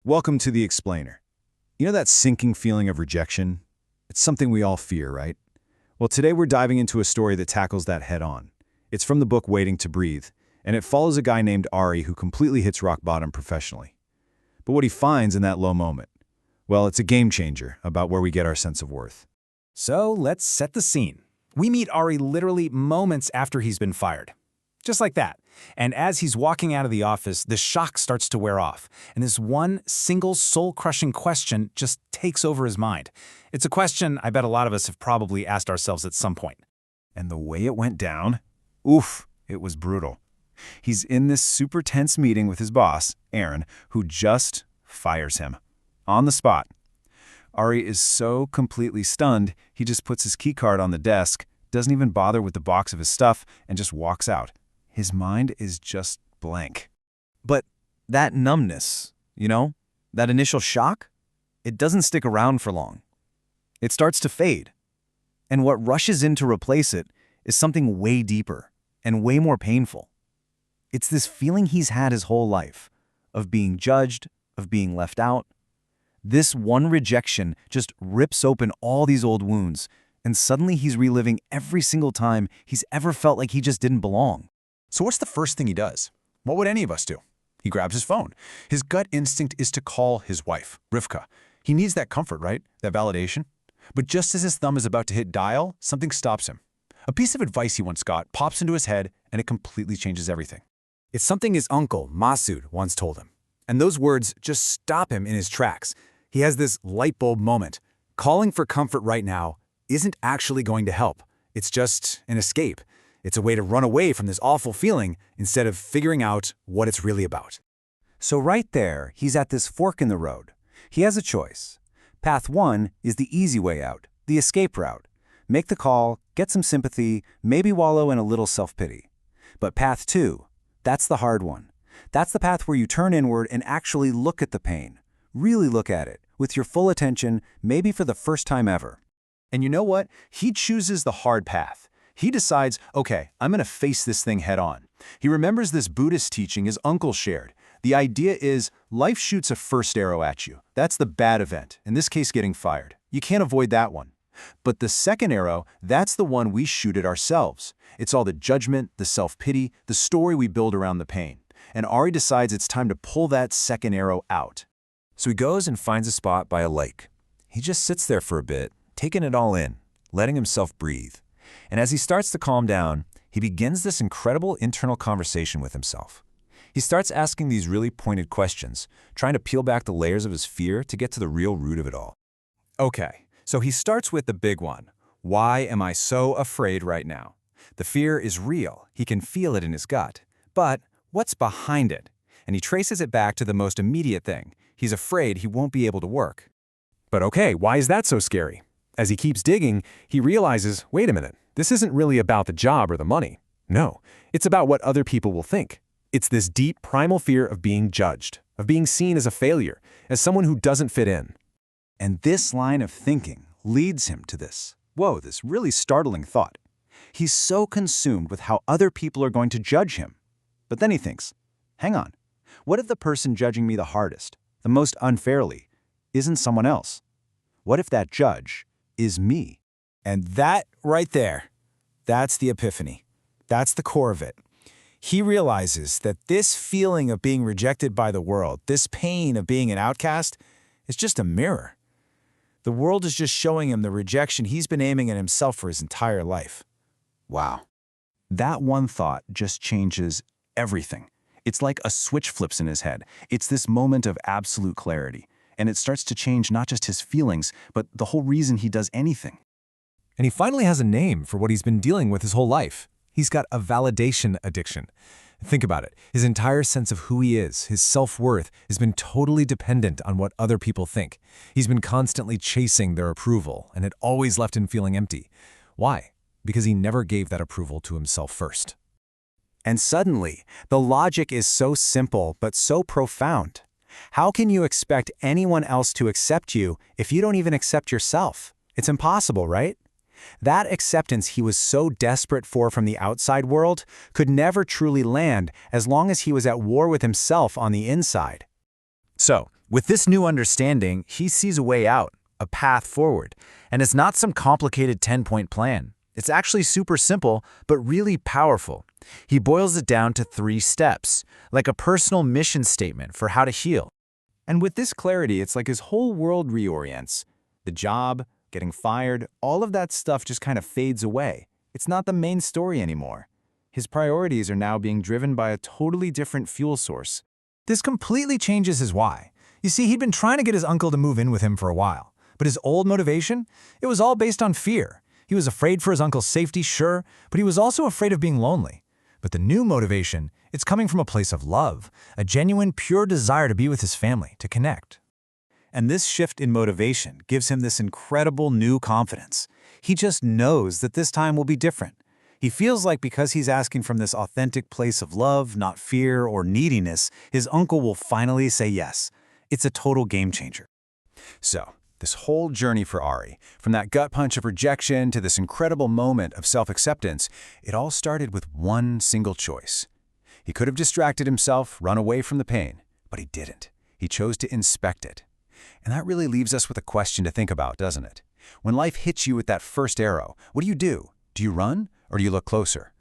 Welcome to The Explainer. You know that sinking feeling of rejection? It's something we all fear, right? Well, today we're diving into a story that tackles that head-on. It's from the book Waiting to Breathe, and it follows a guy named Ari who completely hits rock bottom professionally. But what he finds in that low moment? Well, it's a game changer about where we get our sense of worth. So let's set the scene. We meet Ari literally moments after he's been fired. Just like that. And as he's walking out of the office, the shock starts to wear off, and this one single soul-crushing question just takes over his mind. It's a question I bet a lot of us have probably asked ourselves at some point. And the way it went down? Oof, it was brutal. He's in this super tense meeting with his boss, Aaron, who just fires him. On the spot. Ari is so completely stunned, he just puts his keycard on the desk, doesn't even bother with the box of his stuff, and just walks out. His mind is just blank. But that numbness, that initial shock, it doesn't stick around for long. It starts to fade. And what rushes in to replace it is something way deeper and way more painful. It's this feeling he's had his whole life, of being judged, of being left out. This one rejection just rips open all these old wounds, and suddenly he's reliving every single time he's ever felt like he just didn't belong. So what's the first thing he does? What would any of us do? He grabs his phone. His gut instinct is to call his wife, Rivka. He needs that comfort, right? That validation. But just as his thumb is about to hit dial, something stops him. A piece of advice he once got pops into his head, and it completely changes everything. It's something his uncle, Masood, once told him. And those words just stop him in his tracks. He has this light bulb moment. Calling for comfort right now isn't actually going to help. It's just an escape. It's a way to run away from this awful feeling instead of figuring out what it's really about. So right there, he's at this fork in the road. He has a choice. Path 1 is the easy way out, the escape route. Make the call, get some sympathy, maybe wallow in a little self-pity. But path 2, that's the hard one. That's the path where you turn inward and actually look at the pain. Really look at it, with your full attention, maybe for the first time ever. And you know what? He chooses the hard path. He decides, okay, I'm going to face this thing head on. He remembers this Buddhist teaching his uncle shared. The idea is life shoots a first arrow at you. That's the bad event, in this case getting fired. You can't avoid that one. But the second arrow, that's the one we shoot at ourselves. It's all the judgment, the self-pity, the story we build around the pain. And Ari decides it's time to pull that second arrow out. So he goes and finds a spot by a lake. He just sits there for a bit, taking it all in, letting himself breathe. And as he starts to calm down, he begins this incredible internal conversation with himself. He starts asking these really pointed questions, trying to peel back the layers of his fear to get to the real root of it all. Okay, so he starts with the big one. Why am I so afraid right now? The fear is real. He can feel it in his gut. But what's behind it? And he traces it back to the most immediate thing. He's afraid he won't be able to work. But okay, why is that so scary? As he keeps digging, he realizes, wait a minute, this isn't really about the job or the money. No, it's about what other people will think. It's this deep, primal fear of being judged, of being seen as a failure, as someone who doesn't fit in. And this line of thinking leads him to this really startling thought. He's so consumed with how other people are going to judge him. But then he thinks, hang on, what if the person judging me the hardest, the most unfairly, isn't someone else? What if that judge is me? And that right there, that's the epiphany. That's the core of it. He realizes that this feeling of being rejected by the world, this pain of being an outcast, is just a mirror. The world is just showing him the rejection he's been aiming at himself for his entire life. Wow. That one thought just changes everything. It's like a switch flips in his head. It's this moment of absolute clarity. And it starts to change not just his feelings, but the whole reason he does anything. And he finally has a name for what he's been dealing with his whole life. He's got a validation addiction. Think about it. His entire sense of who he is, his self-worth, has been totally dependent on what other people think. He's been constantly chasing their approval, and it always left him feeling empty. Why? Because he never gave that approval to himself first. And suddenly, the logic is so simple but so profound. How can you expect anyone else to accept you if you don't even accept yourself? It's impossible, right? That acceptance he was so desperate for from the outside world could never truly land as long as he was at war with himself on the inside. So, With this new understanding, he sees a way out, a path forward. And it's not some complicated 10-point plan. It's actually super simple, but really powerful. He boils it down to 3 steps, like a personal mission statement for how to heal. And with this clarity, it's like his whole world reorients. The job, getting fired, all of that stuff just kind of fades away. It's not the main story anymore. His priorities are now being driven by a totally different fuel source. This completely changes his why. You see, he'd been trying to get his uncle to move in with him for a while. But his old motivation? It was all based on fear. He was afraid for his uncle's safety, sure, but he was also afraid of being lonely. But the new motivation, it's coming from a place of love, a genuine, pure desire to be with his family, to connect. And this shift in motivation gives him this incredible new confidence. He just knows that this time will be different. He feels like because he's asking from this authentic place of love, not fear or neediness, his uncle will finally say yes. It's a total game changer. So, this whole journey for Ari, from that gut punch of rejection to this incredible moment of self-acceptance, it all started with one single choice. He could have distracted himself, run away from the pain, but he didn't. He chose to inspect it. And that really leaves us with a question to think about, doesn't it? When life hits you with that first arrow, what do you do? Do you run or do you look closer?